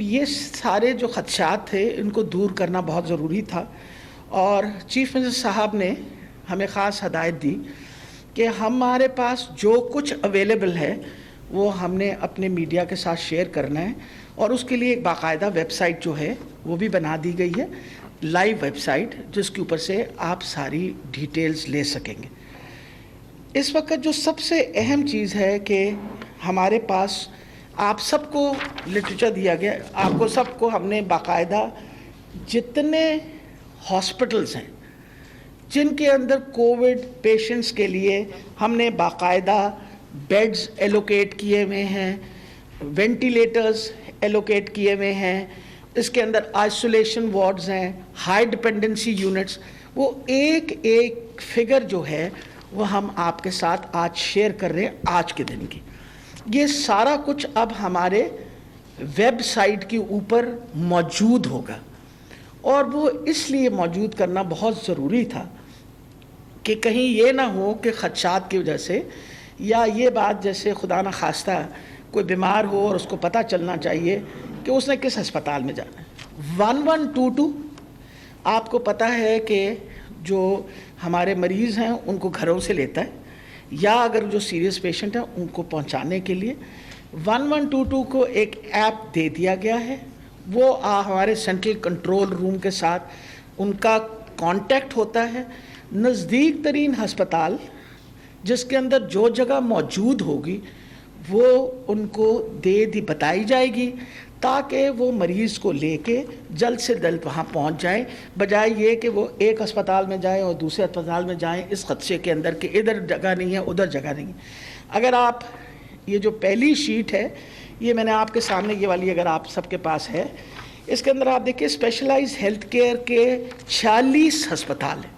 یہ سارے جو خدشات تھے ان کو دور کرنا بہت ضروری تھا، اور چیف منسٹر صاحب نے ہمیں خاص ہدایت دی کہ ہمارے پاس جو کچھ اویلیبل ہے وہ ہم نے اپنے میڈیا کے ساتھ شیئر کرنا ہے، اور اس کے لیے ایک باقاعدہ ویب سائٹ جو ہے وہ بھی بنا دی گئی ہے، لائیو ویب سائٹ، جس کے اوپر سے آپ ساری ڈیٹیلز لے سکیں گے۔ اس وقت جو سب سے اہم چیز ہے کہ ہمارے پاس آپ سب کو لٹریچر دیا گیا، آپ کو سب کو ہم نے باقاعدہ جتنے ہاسپٹلز ہیں جن کے اندر کووڈ پیشنٹس کے لیے ہم نے باقاعدہ بیڈز ایلوکیٹ کیے ہوئے ہیں، وینٹیلیٹرز ایلوکیٹ کیے ہوئے ہیں، اس کے اندر آئسولیشن وارڈز ہیں، ہائی ڈپینڈنسی یونٹس، وہ ایک ایک فگر جو ہے وہ ہم آپ کے ساتھ آج شیئر کر رہے ہیں آج کے دن کی۔ یہ سارا کچھ اب ہمارے ویب سائٹ کے اوپر موجود ہوگا، اور وہ اس لیے موجود کرنا بہت ضروری تھا کہ کہیں یہ نہ ہو کہ خدشات کی وجہ سے، یا یہ بات جیسے خدا نہ خواستہ کوئی بیمار ہو اور اس کو پتہ چلنا چاہیے کہ اس نے کس ہسپتال میں جانا ہے۔ 1122 آپ کو پتہ ہے کہ جو ہمارے مریض ہیں ان کو گھروں سے لیتا ہے، یا اگر جو سیریس پیشنٹ ہیں ان کو پہنچانے کے لیے 1122 کو ایک ایپ دے دیا گیا ہے۔ وہ ہمارے سینٹرل کنٹرول روم کے ساتھ ان کا کانٹیکٹ ہوتا ہے، نزدیک ترین ہسپتال جس کے اندر جو جگہ موجود ہوگی وہ ان کو بتائی جائے گی، تاکہ وہ مریض کو لے کے جلد سے جلد وہاں پہنچ جائیں، بجائے یہ کہ وہ ایک ہسپتال میں جائیں اور دوسرے ہسپتال میں جائیں اس خدشے کے اندر کہ ادھر جگہ نہیں ہے ادھر جگہ نہیں ہے۔ اگر آپ یہ جو پہلی شیٹ ہے، یہ میں نے آپ کے سامنے یہ والی اگر آپ سب کے پاس ہے، اس کے اندر آپ دیکھیں اسپیشلائز ہیلتھ کیئر کے 46 ہسپتال ہیں۔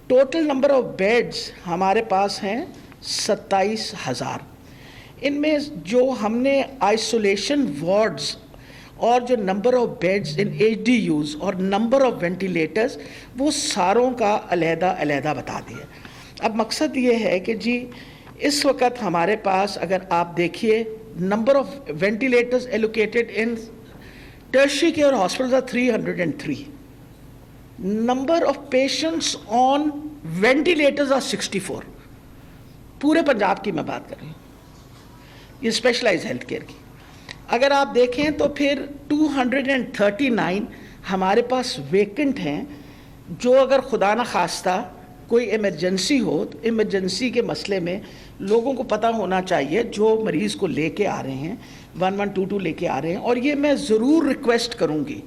ٹوٹل نمبر آف بیڈز ہمارے پاس ہیں 27,000۔ ان میں جو ہم نے آئسولیشن وارڈز اور جو number of beds in HDUs اور نمبر آف وینٹیلیٹرز، وہ ساروں کا علیحدہ علیحدہ بتا دیا۔ اب مقصد یہ ہے کہ جی اس وقت ہمارے پاس اگر آپ دیکھیے number of ventilators allocated in tertiary care hospitals are 303، number of patients on ventilators are 64۔ پورے پنجاب کی میں بات کر رہی ہوں، یہ اسپیشلائز ہیلتھ کیئر کی۔ اگر آپ دیکھیں تو پھر 239 ہمارے پاس ویکنٹ ہیں، جو اگر خدا نہ خواستہ کوئی ایمرجنسی ہو تو ایمرجنسی کے مسئلے میں لوگوں کو پتہ ہونا چاہیے جو مریض کو لے کے آ رہے ہیں 1122 لے کے آ رہے ہیں۔ اور یہ میں ضرور ریکویسٹ کروں گی،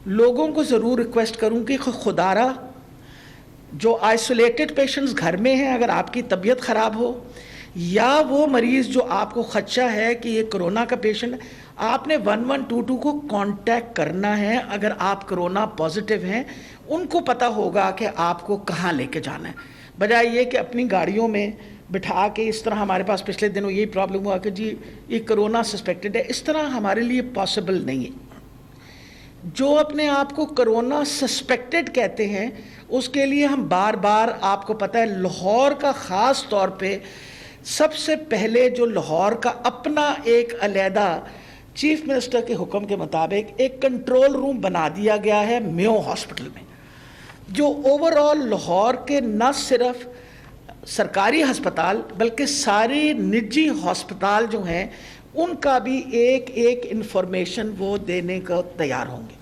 لوگوں کو ضرور ریکویسٹ کروں کہ خدا را جو آئسولیٹڈ پیشنٹس گھر میں ہیں، اگر آپ کی طبیعت خراب ہو یا وہ مریض جو آپ کو خدشہ ہے کہ یہ کرونا کا پیشنٹ ہے، آپ نے 1122 کو کانٹیکٹ کرنا ہے۔ اگر آپ کرونا پازیٹیو ہیں ان کو پتہ ہوگا کہ آپ کو کہاں لے کے جانا ہے، بجائے یہ کہ اپنی گاڑیوں میں بٹھا کے اس طرح ہمارے پاس پچھلے دنوں یہی پرابلم ہوا کہ جی یہ کرونا سسپیکٹڈ ہے، اس طرح ہمارے لیے پاسبل نہیں ہے۔ جو اپنے آپ کو کرونا سسپیکٹڈ کہتے ہیں اس کے لیے ہم بار بار، آپ کو پتہ ہے لاہور کا خاص طور پہ سب سے پہلے جو لاہور کا اپنا ایک علیحدہ چیف منسٹر کے حکم کے مطابق ایک کنٹرول روم بنا دیا گیا ہے میو ہاسپٹل میں، جو اوور آل لاہور کے نہ صرف سرکاری ہسپتال بلکہ سارے نجی ہسپتال جو ہیں ان کا بھی ایک ایک انفارمیشن وہ دینے کو تیار ہوں گے۔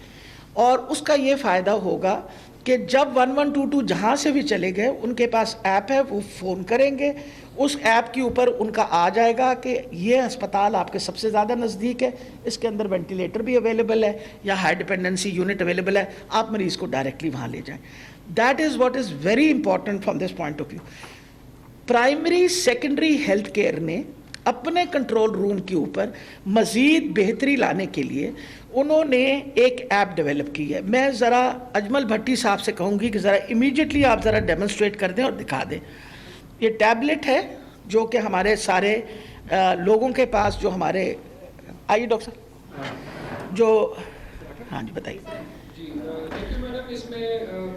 اور اس کا یہ فائدہ ہوگا کہ جب 1122 جہاں سے بھی چلے گئے ان کے پاس ایپ ہے، وہ فون کریں گے، اس ایپ کے اوپر ان کا آ جائے گا کہ یہ ہسپتال آپ کے سب سے زیادہ نزدیک ہے، اس کے اندر وینٹیلیٹر بھی اویلیبل ہے یا ہائی ڈپینڈنسی یونٹ اویلیبل ہے، آپ مریض کو ڈائریکٹلی وہاں لے جائیں۔ That is what is very important from this point of view. Primary secondary health care نے اپنے کنٹرول روم کے اوپر مزید بہتری لانے کے لیے انہوں نے ایک ایپ ڈیولپ کی ہے۔ میں ذرا اجمل بھٹی صاحب سے کہوں گی کہ ذرا امیڈیٹلی آپ ذرا ڈیمونسٹریٹ کر دیں اور دکھا دیں۔ یہ ٹیبلٹ ہے جو کہ ہمارے سارے لوگوں کے پاس، جو ہمارے آئیے ڈاکٹر صاحب جو ہاں جی بتائیے۔ جی دیکھیے میڈم، اس میں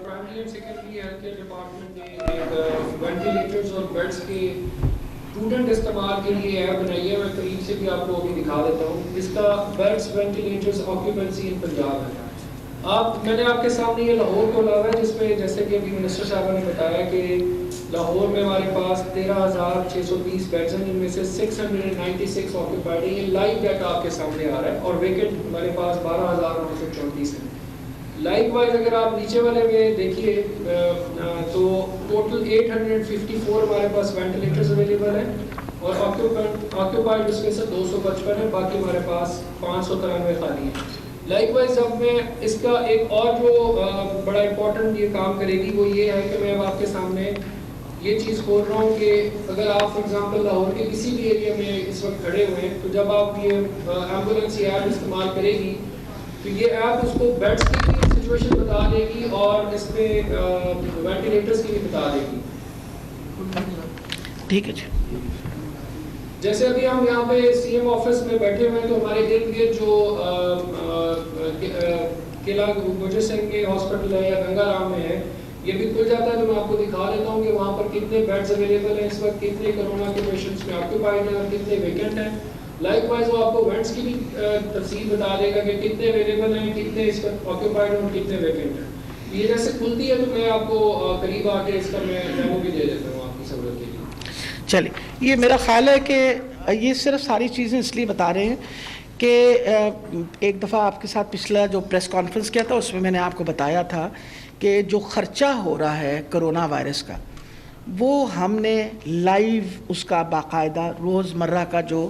primary and secondary health care department نے ایک وینٹیلیٹرز اور بیڈس کی اسٹوڈنٹ استعمال کے لیے ایپ بنائی ہے. میں قریب سے بھی آپ کو ابھی دکھا دیتا ہوں. اس کا بیڈس وینٹیلیٹرز آکیوپنسی ان پنجاب ہے. میں نے آپ کے سامنے یہ لاہور کو لایا ہے، جس میں جیسے کہ ابھی منسٹر صاحب نے بتایا کہ لاہور میں ہمارے پاس 13,630 بیڈز ہیں، جن میں سے 696 آکیوپائڈ ہیں. یہ لائیو ڈیٹا آپ کے سامنے آ رہا ہے. اور ویکینٹ ہمارے پاس 12,934 ہیں. لائک وائز اگر آپ نیچے والے میں دیکھیے تو ٹوٹل 854 ہمارے پاس وینٹیلیٹرز اویلیبل ہیں اور آکیوپائڈ اس میں سے 255 ہیں، باقی ہمارے پاس 593 خالی ہیں. لائک وائز اب میں اس کا ایک اور جو بڑا امپورٹنٹ یہ کام کرے گی وہ یہ ہے کہ میں اب آپ کے سامنے یہ چیز کھول رہا ہوں کہ اگر آپ فار ایگزامپل لاہور کے کسی بھی ایریا میں اس وقت کھڑے ہوئے ہیں تو جب آپ یہ ایمبولینس ایپ استعمال کرے گی تو یہ ایپ اس کو بیڈس کی بھی سچویشن بتا دے گی اور اس میں وینٹیلیٹرز کی بھی بتا دے گی. ٹھیک ہے جی. جیسے ابھی ہم یہاں پہ سی ایم آفس میں بیٹھے ہوئے ہیں تو ہمارے ارد گرد جو قلعہ گوجر سنگھ کے ہاسپٹل ہے یا گنگا رام میں ہے یہ بھی کھل جاتا ہے. تو میں آپ کو دکھا دیتا ہوں کہ وہاں پر کتنے بیڈز اویلیبل ہیں اس وقت، کتنے کرونا کے پیشنٹس میں آکیوپائڈ ہیں اور کتنے ویکینٹ ہیں. لائک وائز وہ آپ کو وینٹس کی بھی تفصیل بتا دے گا کہ کتنے اویلیبل ہیں، کتنے اس وقت آکیوپائڈ ہیں اور کتنے ویکینٹ ہیں. یہ جیسے کھلتی ہے تو میں آپ کو قریب آ کے اس کا میں ڈیمو بھی دے دیتا ہوں آپ کی سہولت کے لیے. چلیے، یہ میرا خیال ہے کہ یہ صرف ساری چیزیں اس لیے بتا رہے ہیں کہ ایک دفعہ آپ کے ساتھ پچھلا جو پریس کانفرنس کیا تھا اس میں نے آپ کو بتایا تھا کہ جو خرچہ ہو رہا ہے کرونا وائرس کا وہ ہم نے لائیو اس کا باقاعدہ روزمرہ کا جو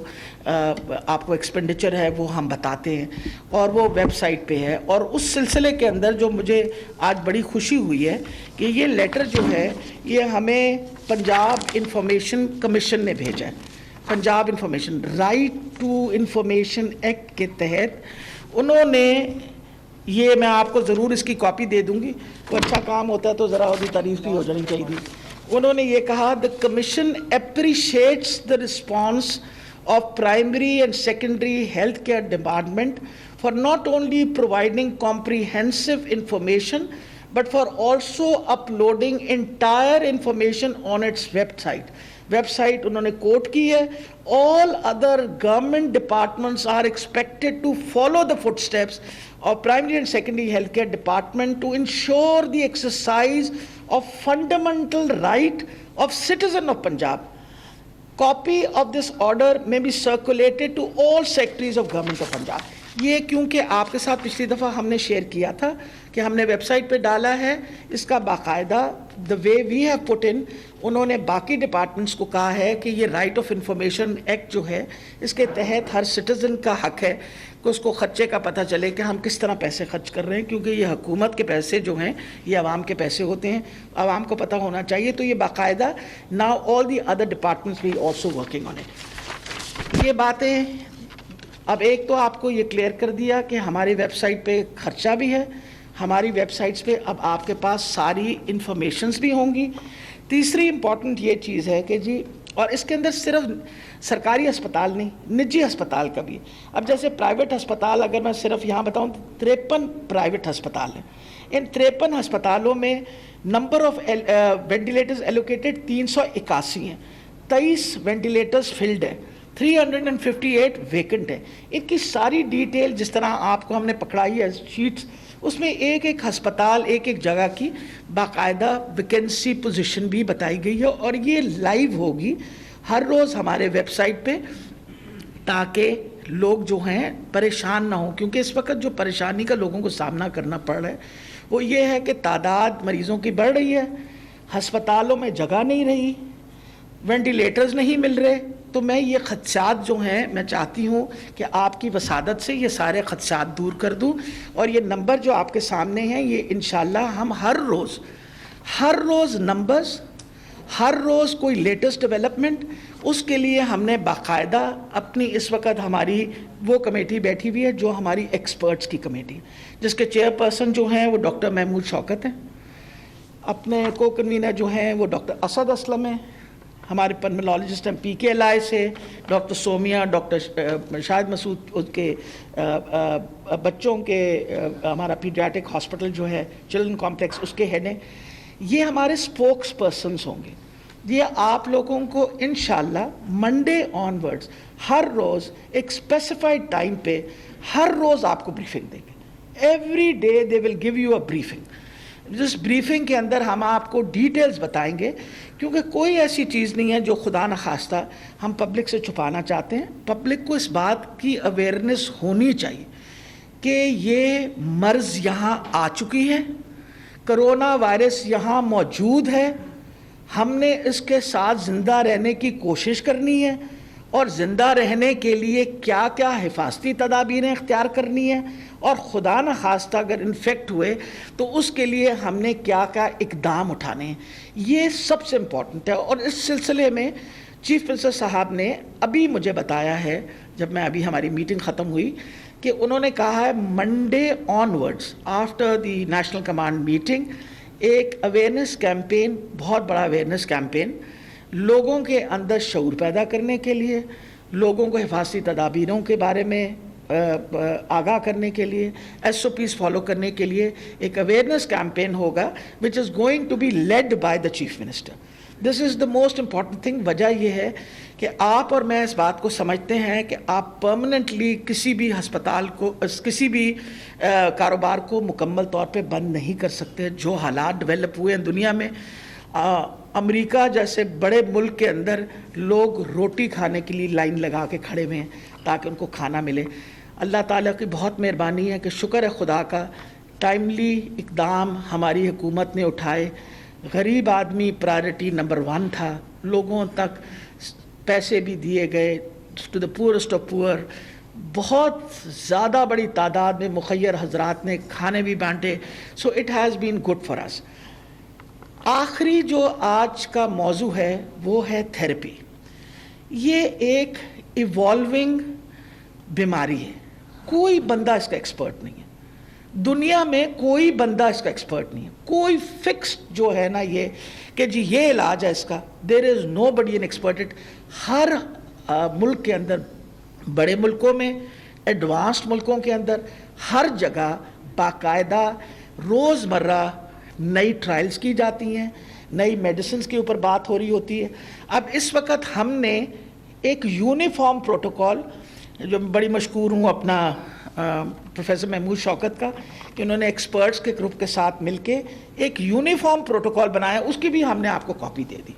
آپ کو ایکسپینڈیچر ہے وہ ہم بتاتے ہیں اور وہ ویب سائٹ پہ ہے. اور اس سلسلے کے اندر جو مجھے آج بڑی خوشی ہوئی ہے کہ یہ لیٹر جو ہے یہ ہمیں پنجاب انفارمیشن کمیشن نے بھیجا ہے. Punjab information right to information act کے تحت انہوں نے یہ، میں آپ کو ضرور اس کی کاپی دے دوں گی، تو اچھا کام ہوتا ہے تو ذرا بھی تعریف بھی ہو جانی چاہیے تھی. انہوں نے یہ کہا the commission appreciates the response of primary and secondary healthcare department for not only providing comprehensive information but for also uploading entire information on its website. Website انہوں نے کوٹ کی ہے. all other government departments are expected to follow the footsteps of primary and secondary healthcare department to ensure the exercise of fundamental right of citizen of Punjab. Copy of this order may be circulated to all secretaries of government of Punjab. یہ کیونکہ آپ کے ساتھ پچھلی دفعہ ہم نے share کیا تھا کہ ہم نے ویب سائٹ پہ ڈالا ہے اس کا باقاعدہ the way we have put in. انہوں نے باقی ڈپارٹمنٹس کو کہا ہے کہ یہ رائٹ آف انفارمیشن ایکٹ جو ہے اس کے تحت ہر سٹیزن کا حق ہے کہ اس کو خرچے کا پتہ چلے کہ ہم کس طرح پیسے خرچ کر رہے ہیں، کیونکہ یہ حکومت کے پیسے جو ہیں یہ عوام کے پیسے ہوتے ہیں، عوام کو پتہ ہونا چاہیے. تو یہ باقاعدہ now all the other departments will also working on it. یہ باتیں اب ایک تو آپ کو یہ کلیئر کر دیا کہ ہماری ویب سائٹ پہ خرچہ بھی ہے، ہماری ویب سائٹس پہ اب آپ کے پاس ساری انفارمیشنز بھی ہوں گی. تیسری امپورٹنٹ یہ چیز ہے کہ جی، اور اس کے اندر صرف سرکاری ہسپتال نہیں، نجی ہسپتال کا بھی. اب جیسے پرائیویٹ ہسپتال اگر میں صرف یہاں بتاؤں تو 53 پرائیویٹ ہسپتال ہیں. ان 53 ہسپتالوں میں نمبر آف وینٹیلیٹرز ایلوکیٹڈ 381 ہیں، 23 وینٹیلیٹرز فلڈ ہیں، 358 ویکنٹ ہیں. ان کی ساری ڈیٹیل جس طرح آپ کو ہم نے پکڑائی ہے شیٹس، اس میں ایک ایک ہسپتال ایک ایک جگہ کی باقاعدہ ویکینسی پوزیشن بھی بتائی گئی ہے اور یہ لائیو ہوگی ہر روز ہمارے ویب سائٹ پہ تاکہ لوگ جو ہیں پریشان نہ ہوں. کیونکہ اس وقت جو پریشانی کا لوگوں کو سامنا کرنا پڑ رہا ہے وہ یہ ہے کہ تعداد مریضوں کی بڑھ رہی ہے، ہسپتالوں میں جگہ نہیں رہی، وینٹیلیٹرز نہیں مل رہے. تو میں یہ خدشات جو ہیں میں چاہتی ہوں کہ آپ کی وسادت سے یہ سارے خدشات دور کر دوں. اور یہ نمبر جو آپ کے سامنے ہیں یہ انشاءاللہ ہم ہر روز نمبرز، ہر روز کوئی لیٹسٹ ڈیولپمنٹ، اس کے لیے ہم نے باقاعدہ اپنی اس وقت ہماری وہ کمیٹی بیٹھی ہوئی ہے جو ہماری ایکسپرٹس کی کمیٹی، جس کے چیئر پرسن جو ہیں وہ ڈاکٹر محمود شوکت ہیں، اپنے کو کنوینر جو ہیں وہ ڈاکٹر اسد اسلم ہیں، ہمارے پلمونالوجسٹ ہیں پی کے ایل آئی سے ڈاکٹر سومیا، ڈاکٹر شاہد مسعود کے بچوں کے ہمارا پیڈیاٹرک ہاسپٹل جو ہے چلڈرن کمپلیکس اس کے ہیڈ ہیں. یہ ہمارے اسپوکس پرسنس ہوں گے. یہ آپ لوگوں کو انشاءاللہ منڈے آنورڈز ہر روز ایک اسپیسیفائڈ ٹائم پہ ہر روز آپ کو بریفنگ دیں گے. Every day they will give you a briefing. جس بریفنگ کے اندر ہم آپ کو ڈیٹیلز بتائیں گے, کیونکہ کوئی ایسی چیز نہیں ہے جو خدا نخواستہ ہم پبلک سے چھپانا چاہتے ہیں. پبلک کو اس بات کی اویئرنیس ہونی چاہیے کہ یہ مرض یہاں آ چکی ہے, کرونا وائرس یہاں موجود ہے, ہم نے اس کے ساتھ زندہ رہنے کی کوشش کرنی ہے, اور زندہ رہنے کے لیے کیا کیا حفاظتی تدابیریں اختیار کرنی ہیں, اور خدا نخواستہ اگر انفیکٹ ہوئے تو اس کے لیے ہم نے کیا کیا اقدام اٹھانے ہیں. یہ سب سے امپورٹنٹ ہے. اور اس سلسلے میں چیف منسٹر صاحب نے ابھی مجھے بتایا ہے, جب میں ابھی ہماری میٹنگ ختم ہوئی, کہ انہوں نے کہا ہے Monday onwards after the national command meeting ایک اویئرنیس کیمپین, بہت بڑا اویئرنیس کیمپین لوگوں کے اندر شعور پیدا کرنے کے لیے, لوگوں کو حفاظتی تدابیروں کے بارے میں آگاہ کرنے کے لیے, ایس او پیز فالو کرنے کے لیے ایک اویئرنیس کیمپین ہوگا which is going to be led by the chief minister. This is the most important thing. وجہ یہ ہے کہ آپ اور میں اس بات کو سمجھتے ہیں کہ آپ پرماننٹلی کسی بھی ہسپتال کو, کسی بھی کاروبار کو مکمل طور پہ بند نہیں کر سکتے. جو حالات ڈیولپ ہوئے ہیں دنیا میں, امریکہ جیسے بڑے ملک کے اندر لوگ روٹی کھانے کے لیے لائن لگا کے کھڑے ہوئے ہیں تاکہ ان کو کھانا ملے. اللہ تعالیٰ کی بہت مہربانی ہے کہ شکر ہے خدا کا, ٹائملی اقدام ہماری حکومت نے اٹھائے. غریب آدمی پرائرٹی نمبر 1 تھا, لوگوں تک پیسے بھی دیے گئے, to the poorest of poor. بہت زیادہ بڑی تعداد میں مخیر حضرات نے کھانے بھی بانٹے. So it has been good for us. آخری جو آج کا موضوع ہے وہ ہے تھیراپی. یہ ایک ایوالونگ بیماری ہے, کوئی بندہ اس کا ایکسپرٹ نہیں ہے, دنیا میں کوئی بندہ اس کا ایکسپرٹ نہیں ہے. کوئی فکس جو ہے نا یہ کہ جی یہ علاج ہے اس کا, دیر از نو بڈی این ایکسپرٹ. ہر ملک کے اندر, بڑے ملکوں میں, ایڈوانسڈ ملکوں کے اندر, ہر جگہ باقاعدہ روزمرہ نئی ٹرائلز کی جاتی ہیں, نئی میڈیسنز کے اوپر بات ہو رہی ہوتی ہے. اب اس وقت ہم نے ایک یونیفارم پروٹوکول, جو بڑی مشکور ہوں اپنا پروفیسر محمود شوکت کا, کہ انہوں نے ایکسپرٹس کے گروپ کے ساتھ مل کے ایک یونیفارم پروٹوکول بنایا, اس کی بھی ہم نے آپ کو کاپی دے دی.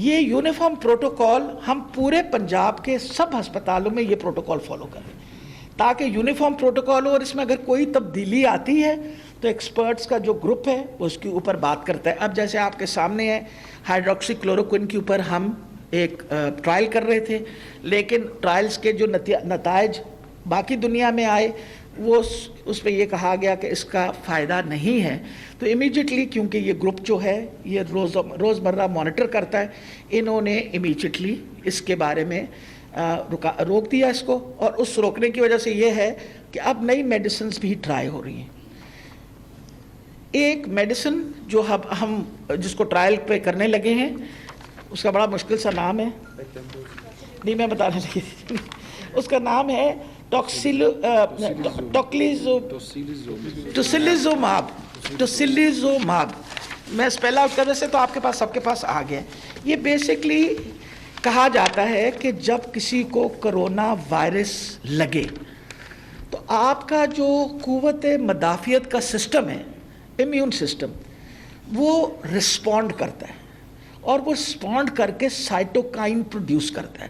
یہ یونیفارم پروٹوکول ہم پورے پنجاب کے سب ہسپتالوں میں یہ پروٹوکول فالو کریں تاکہ یونیفارم پروٹوکول ہو, اور اس میں اگر کوئی تبدیلی آتی ہے تو ایکسپرٹس کا جو گروپ ہے وہ اس کے اوپر بات کرتا ہے. اب جیسے آپ کے سامنے ہے, ہائیڈروکسی کلوروکوئن کے اوپر ہم ایک ٹرائل کر رہے تھے, لیکن ٹرائلز کے جو نتائج باقی دنیا میں آئے وہ اس پہ یہ کہا گیا کہ اس کا فائدہ نہیں ہے. تو امیجیٹلی, کیونکہ یہ گروپ جو ہے یہ روزمرہ مانیٹر کرتا ہے, انہوں نے امیجیٹلی اس کے بارے میں روک دیا اس کو. اور اس روکنے کی وجہ سے یہ ہے کہ اب نئی میڈیسنز بھی ٹرائی ہو رہی ہیں. ایک میڈیسن جو ہم جس کو ٹرائل پہ کرنے لگے ہیں, اس کا بڑا مشکل سا نام ہے, نہیں میں بتانے لگی, اس کا نام ہے ٹوسیلیزوماب. میں اسپیل آؤٹ کرنے سے تو آپ کے پاس, سب کے پاس آ گیا. یہ بیسکلی کہا جاتا ہے کہ جب کسی کو کرونا وائرس لگے تو آپ کا جو قوت مدافعت کا سسٹم ہے, امیون سسٹم, وہ رسپونڈ کرتا ہے, اور وہ رسپونڈ کر کے سائٹوکائن پروڈیوس کرتا ہے.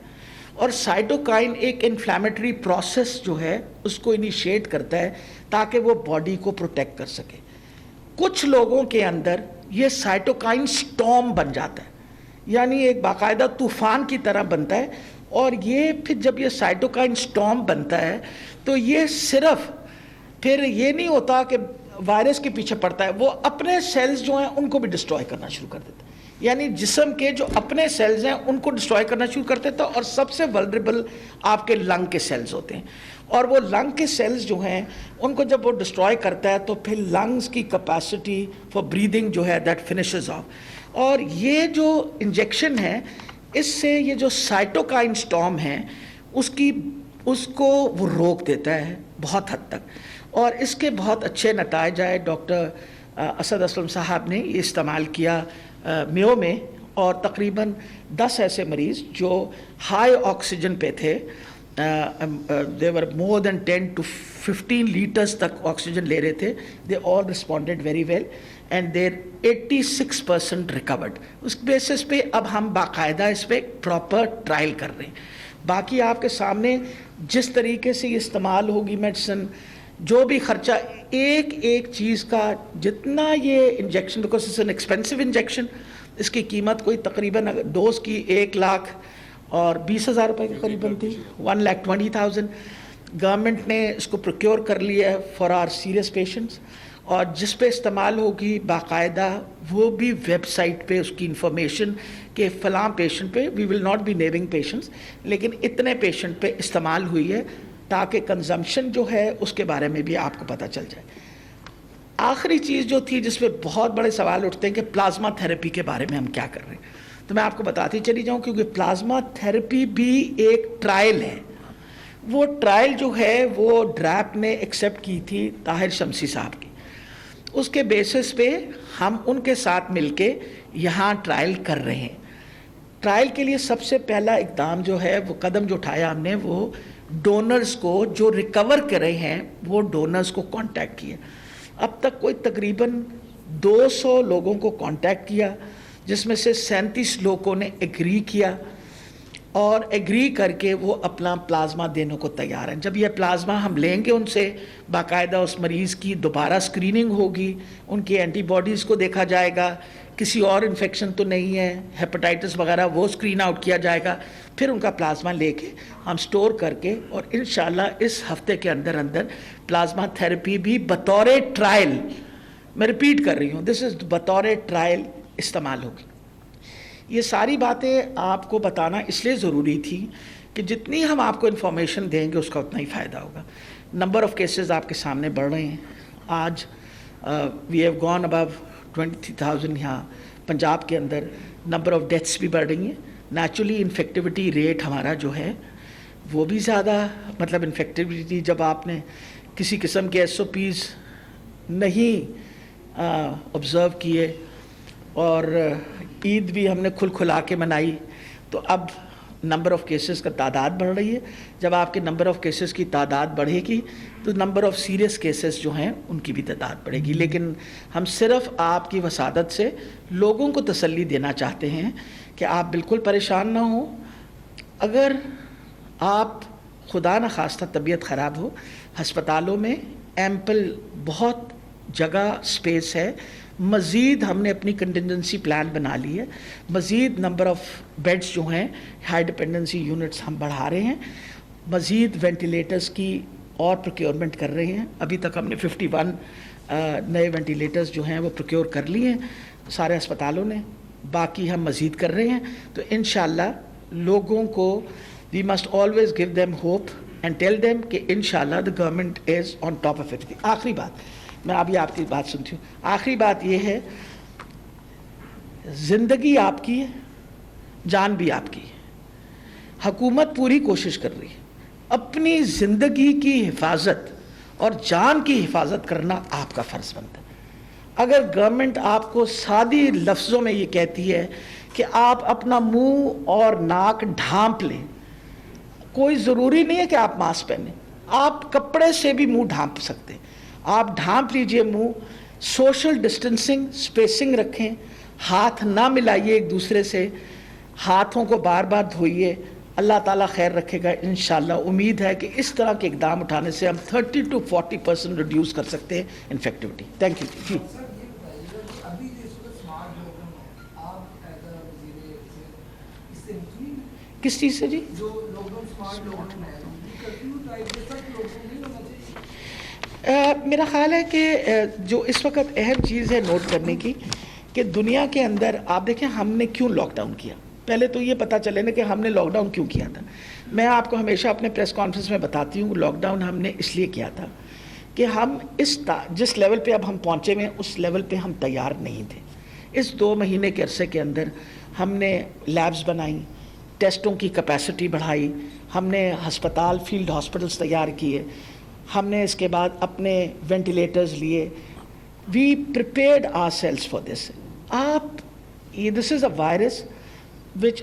اور سائٹوکائن ایک انفلیمیٹری پروسیس جو ہے اس کو انیشیٹ کرتا ہے تاکہ وہ باڈی کو پروٹیکٹ کر سکے. کچھ لوگوں کے اندر یہ سائٹوکائن سٹارم بن جاتا ہے, یعنی ایک باقاعدہ طوفان کی طرح بنتا ہے. اور یہ پھر جب یہ سائٹوکائن سٹارم بنتا ہے تو یہ صرف پھر یہ نہیں ہوتا کہ وائرس کے پیچھے پڑتا ہے, وہ اپنے سیلز جو ہیں ان کو بھی ڈسٹروائے کرنا شروع کر دیتا ہے. یعنی جسم کے جو اپنے سیلز ہیں ان کو ڈسٹروائے کرنا شروع کر دیتا ہے. اور سب سے ولنریبل آپ کے لنگ کے سیلز ہوتے ہیں, اور وہ لنگ کے سیلز جو ہیں ان کو جب وہ ڈسٹروائے کرتا ہے تو پھر لنگز کی کیپیسٹی فار بریدنگ جو ہے دیٹ فنشز آف. اور یہ جو انجیکشن ہے اس سے یہ جو سائٹوکائن سٹارم ہے اس کو وہ روک دیتا ہے بہت حد تک. اور اس کے بہت اچھے نتائج آئے. ڈاکٹر اسد اسلم صاحب نے یہ استعمال کیا میو میں, اور تقریباً 10 ایسے مریض جو ہائی آکسیجن پہ تھے, they were more than 10 to 15 letters تک آکسیجن لے رہے تھے, they all responded very well and they're 86% recovered. اس بیسس پہ اب ہم باقاعدہ اس پہ پراپر ٹرائل کر رہے ہیں. باقی آپ کے سامنے جس طریقے سے یہ استعمال ہوگی میڈیسن, جو بھی خرچہ ایک ایک چیز کا, جتنا یہ injection, because it's an expensive injection, اس کی قیمت کوئی تقریباً ڈوز کی 1,20,000 روپے کے قریباً تھی, 1,20,000. گورنمنٹ نے اس کو پروکیور کر لیا ہے فار آر سیریس پیشنٹس, اور جس پہ استعمال ہوگی باقاعدہ وہ بھی ویب سائٹ پہ اس کی انفارمیشن کہ فلاں پیشنٹ پہ, we will not be naming patients, لیکن اتنے پیشنٹ پہ استعمال ہوئی ہے تاکہ کنزمپشن جو ہے اس کے بارے میں بھی آپ کو پتہ چل جائے. آخری چیز جو تھی جس پہ بہت بڑے سوال اٹھتے ہیں کہ پلازما تھیراپی کے بارے میں ہم کیا کر رہے ہیں, تو میں آپ کو بتاتی چلی جاؤں کیونکہ پلازما تھیراپی بھی ایک ٹرائل ہے. وہ ٹرائل جو ہے وہ ڈریپ نے ایکسیپٹ کی تھی طاہر شمسی صاحب کی, اس کے بیسس پہ ہم ان کے ساتھ مل کے یہاں ٹرائل کر رہے ہیں. ٹرائل کے لیے سب سے پہلا اقدام جو ہے وہ قدم جو اٹھایا ہم نے, وہ ڈونرز کو جو ریکور کرے ہیں وہ ڈونرز کو کانٹیکٹ کیا. اب تک کوئی تقریباً 200 لوگوں کو کانٹیکٹ کیا, جس میں سے 37 لوگوں نے ایگری کیا, اور ایگری کر کے وہ اپنا پلازما دینے کو تیار ہیں. جب یہ پلازما ہم لیں گے ان سے, باقاعدہ اس مریض کی دوبارہ اسکریننگ ہوگی, ان کی اینٹی باڈیز کو دیکھا جائے گا, کسی اور انفیکشن تو نہیں ہے, ہیپاٹائٹس وغیرہ, وہ اسکرین آؤٹ کیا جائے گا. پھر ان کا پلازما لے کے ہم سٹور کر کے, اور انشاءاللہ اس ہفتے کے اندر پلازما تھیراپی بھی بطور ٹرائل, میں ریپیٹ کر رہی ہوں, دس از بطور ٹرائل استعمال ہوگی. یہ ساری باتیں آپ کو بتانا اس لیے ضروری تھی کہ جتنی ہم آپ کو انفارمیشن دیں گے اس کا اتنا ہی فائدہ ہوگا. نمبر آف کیسز آپ کے سامنے بڑھ رہے ہیں. آج وی ہیو گون ابو 23,000 یہاں پنجاب کے اندر. نمبر آف ڈیتھس بھی بڑھ رہی ہیں. نیچرلی انفیکٹیوٹی ریٹ ہمارا جو ہے وہ بھی زیادہ, مطلب انفیکٹیوٹی جب آپ نے کسی قسم کے SOPs نہیں آبزرو کیے, اور عید بھی ہم نے کھلا کے منائی, تو اب نمبر آف کیسز کا تعداد بڑھ رہی ہے. جب آپ کے نمبر آف کیسز کی تعداد بڑھے گی تو نمبر آف سیریس کیسز جو ہیں ان کی بھی تعداد بڑھے گی. لیکن ہم صرف آپ کی وسادت سے لوگوں کو تسلی دینا چاہتے ہیں کہ آپ بالکل پریشان نہ ہوں. اگر آپ خدا نہ خواستہ طبیعت خراب ہو, ہسپتالوں میں ایمپل بہت جگہ اسپیس ہے. مزید ہم نے اپنی کنٹینجنسی پلان بنا لی ہے. مزید نمبر آف بیڈز جو ہیں, ہائی ڈپینڈنسی یونٹس ہم بڑھا رہے ہیں. مزید وینٹیلیٹرز کی اور پروکیورمنٹ کر رہے ہیں. ابھی تک ہم نے 51 نئے وینٹیلیٹرز جو ہیں وہ پروکیور کر لیے ہیں سارے ہسپتالوں نے. باقی ہم مزید کر رہے ہیں. تو انشاءاللہ لوگوں کو we must always give them hope and tell them کہ انشاءاللہ the government is on top of everything. آخری بات, میں ابھی آپ کی بات سنتی ہوں. آخری بات یہ ہے, زندگی آپ کی ہے, جان بھی آپ کی ہے. حکومت پوری کوشش کر رہی ہے اپنی زندگی کی حفاظت اور جان کی حفاظت کرنا آپ کا فرض بنتا ہے. اگر گورنمنٹ آپ کو سادی لفظوں میں یہ کہتی ہے کہ آپ اپنا منہ اور ناک ڈھانپ لیں, کوئی ضروری نہیں ہے کہ آپ ماسک پہنیں, آپ کپڑے سے بھی منہ ڈھانپ سکتے ہیں. آپ ڈھانپ لیجئے منہ, سوشل ڈسٹنسنگ, اسپیسنگ رکھیں, ہاتھ نہ ملائیے ایک دوسرے سے, ہاتھوں کو بار بار دھوئیے. اللہ تعالیٰ خیر رکھے گا انشاءاللہ. امید ہے کہ اس طرح کے اقدام اٹھانے سے ہم 30 to 40% ریڈیوس کر سکتے ہیں انفیکٹیوٹی. Thank you. جی کس چیز سے؟ جی میرا خیال ہے کہ جو اس وقت اہم چیز ہے نوٹ کرنے کی کہ دنیا کے اندر آپ دیکھیں ہم نے کیوں لاک ڈاؤن کیا. پہلے تو یہ پتہ چلے نا کہ ہم نے لاک ڈاؤن کیوں کیا تھا. میں آپ کو ہمیشہ اپنے پریس کانفرنس میں بتاتی ہوں لاک ڈاؤن ہم نے اس لیے کیا تھا کہ ہم جس لیول پہ اب ہم پہنچے ہوئے اس لیول پہ ہم تیار نہیں تھے. اس 2 مہینے کے عرصے کے اندر ہم نے لیبز بنائیں, ٹیسٹوں کی کیپیسٹی بڑھائی, ہم نے ہسپتال فیلڈ ہاسپٹلس تیار کیے, ہم نے اس کے بعد اپنے وینٹیلیٹرز لیے. We prepared our cells for this. آپ this is a virus which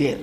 there.